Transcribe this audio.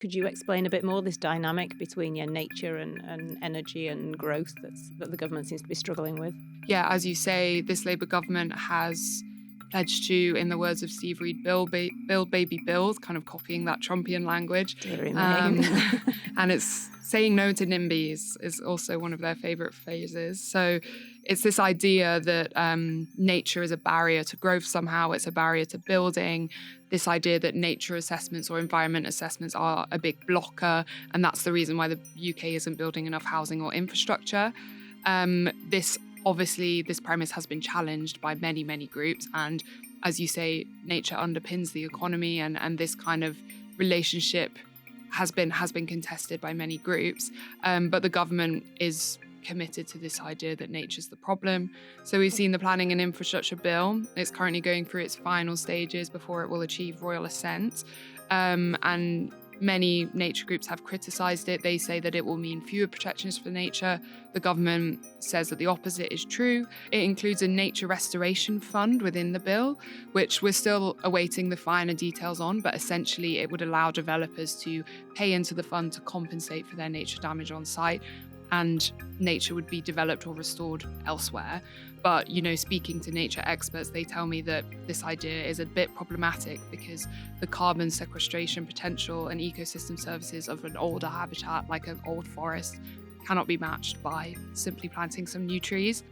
Could you explain a bit more this dynamic between nature and energy and growth that the government seems to be struggling with? Yeah, as you say, this Labour government has pledged to, in the words of Steve Reed, build baby build, kind of copying that Trumpian language. Deary me. Um, and it's saying no to NIMBYs is also one of their favourite phrases. So it's this idea that nature is a barrier to growth somehow, it's a barrier to building, this idea that nature assessments or environment assessments are a big blocker, and that's the reason why the UK isn't building enough housing or infrastructure. This premise has been challenged by many, many groups. And as you say, nature underpins the economy, and this kind of relationship has been contested by many groups. But the government is committed to this idea that nature's the problem. So we've seen the Planning and Infrastructure Bill. It's currently going through its final stages before it will achieve royal assent. And many nature groups have criticised it. They say that it will mean fewer protections for nature. The government says that the opposite is true. It includes a nature restoration fund within the bill, which we're still awaiting the finer details on, but essentially it would allow developers to pay into the fund to compensate for their nature damage on site, and nature would be developed or restored elsewhere. But, speaking to nature experts, they tell me that this idea is a bit problematic because the carbon sequestration potential and ecosystem services of an older habitat like an old forest cannot be matched by simply planting some new trees.